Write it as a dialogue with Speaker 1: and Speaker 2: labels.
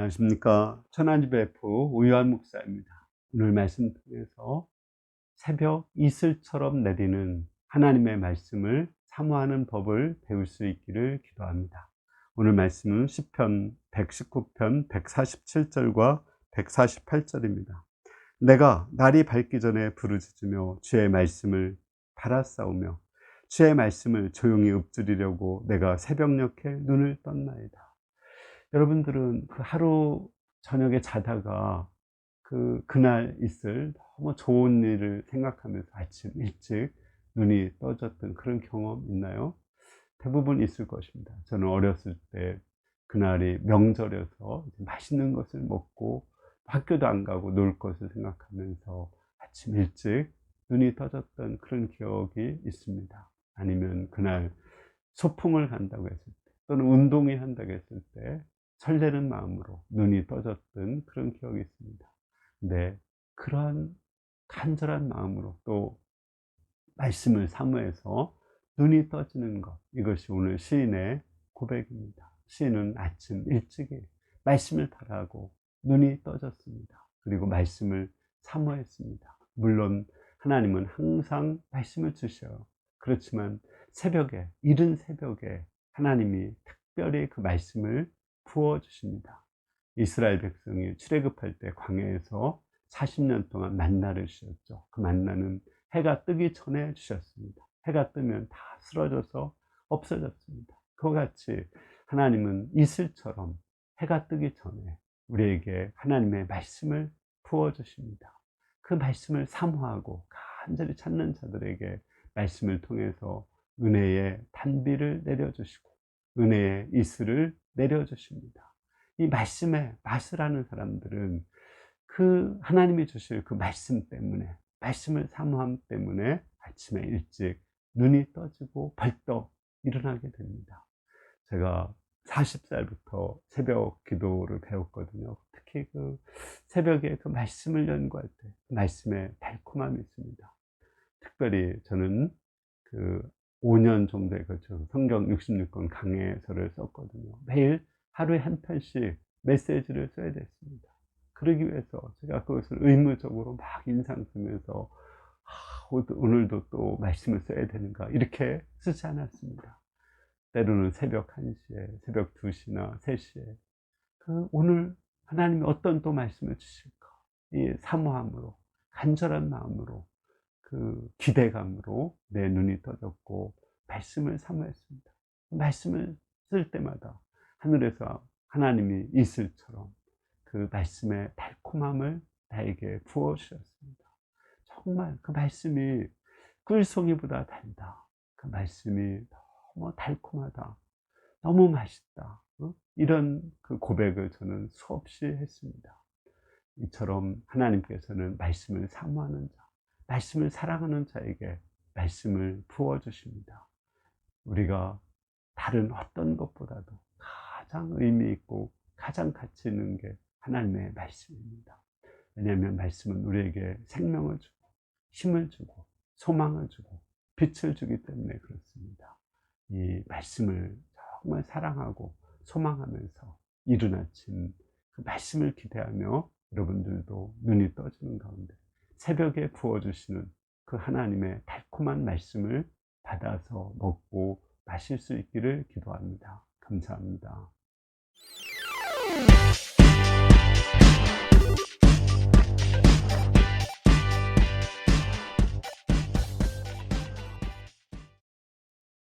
Speaker 1: 안녕하십니까. 천안지배프 오유한 목사입니다. 오늘 말씀 통해서 새벽 이슬처럼 내리는 하나님의 말씀을 사모하는 법을 배울 수 있기를 기도합니다. 오늘 말씀은 시편 119편 147절과 148절입니다. 내가 날이 밝기 전에 부르짖으며 주의 말씀을 바라싸우며 주의 말씀을 조용히 읊조리려고 내가 새벽녘에 눈을 떴나이다. 여러분들은 그 하루 저녁에 자다가 그날 있을 너무 좋은 일을 생각하면서 아침 일찍 눈이 떠졌던 그런 경험 있나요? 대부분 있을 것입니다. 저는 어렸을 때 그날이 명절이어서 맛있는 것을 먹고 학교도 안 가고 놀 것을 생각하면서 아침 일찍 눈이 떠졌던 그런 기억이 있습니다. 아니면 그날 소풍을 간다고 했을 때 또는 운동회 한다고 했을 때 설레는 마음으로 눈이 떠졌던 그런 기억이 있습니다. 근데 그러한 간절한 마음으로 또 말씀을 사모해서 눈이 떠지는 것, 이것이 오늘 시인의 고백입니다. 시인은 아침 일찍이 말씀을 바라고 눈이 떠졌습니다. 그리고 말씀을 사모했습니다. 물론 하나님은 항상 말씀을 주셔요. 그렇지만 새벽에, 이른 새벽에 하나님이 특별히 그 말씀을 부어주십니다. 이스라엘 백성이 출애굽할 때 광야에서 40년 동안 만나를 주셨죠. 그 만나는 해가 뜨기 전에 주셨습니다. 해가 뜨면 다 쓰러져서 없어졌습니다. 그와 같이 하나님은 이슬처럼 해가 뜨기 전에 우리에게 하나님의 말씀을 부어주십니다. 그 말씀을 사모하고 간절히 찾는 자들에게 말씀을 통해서 은혜의 단비를 내려주시고 은혜의 이슬을 내려주십니다. 이 말씀의 맛을 아는 사람들은 그 하나님이 주실 그 말씀 때문에, 말씀을 사모함 때문에 아침에 일찍 눈이 떠지고 벌떡 일어나게 됩니다. 제가 40살부터 새벽 기도를 배웠거든요. 특히 그 새벽에 그 말씀을 연구할 때 그 말씀에 달콤함이 있습니다. 특별히 저는 그 5년 정도에 걸쳐 성경 66권 강해서를 썼거든요. 매일 하루에 한 편씩 메시지를 써야 됐습니다. 그러기 위해서 제가 그것을 의무적으로 막 인상 쓰면서 오늘도 또 말씀을 써야 되는가 이렇게 쓰지 않았습니다. 때로는 새벽 1시에, 새벽 2시나 3시에 오늘 하나님이 어떤 또 말씀을 주실까, 이 사모함으로, 간절한 마음으로, 그 기대감으로 내 눈이 떠졌고 말씀을 사모했습니다. 말씀을 쓸 때마다 하늘에서 하나님이 이슬처럼 그 말씀의 달콤함을 나에게 부어주셨습니다. 정말 그 말씀이 꿀송이보다 달다. 그 말씀이 너무 달콤하다. 너무 맛있다. 이런 그 고백을 저는 수없이 했습니다. 이처럼 하나님께서는 말씀을 사모하는 자, 말씀을 사랑하는 자에게 말씀을 부어주십니다. 우리가 다른 어떤 것보다도 가장 의미 있고 가장 가치 있는 게 하나님의 말씀입니다. 왜냐하면 말씀은 우리에게 생명을 주고 힘을 주고 소망을 주고 빛을 주기 때문에 그렇습니다. 이 말씀을 정말 사랑하고 소망하면서 이른 아침 그 말씀을 기대하며 여러분들도 눈이 떠지는 가운데 새벽에 부어주시는 그 하나님의 달콤한 말씀을 받아서 먹고 마실 수 있기를 기도합니다. 감사합니다.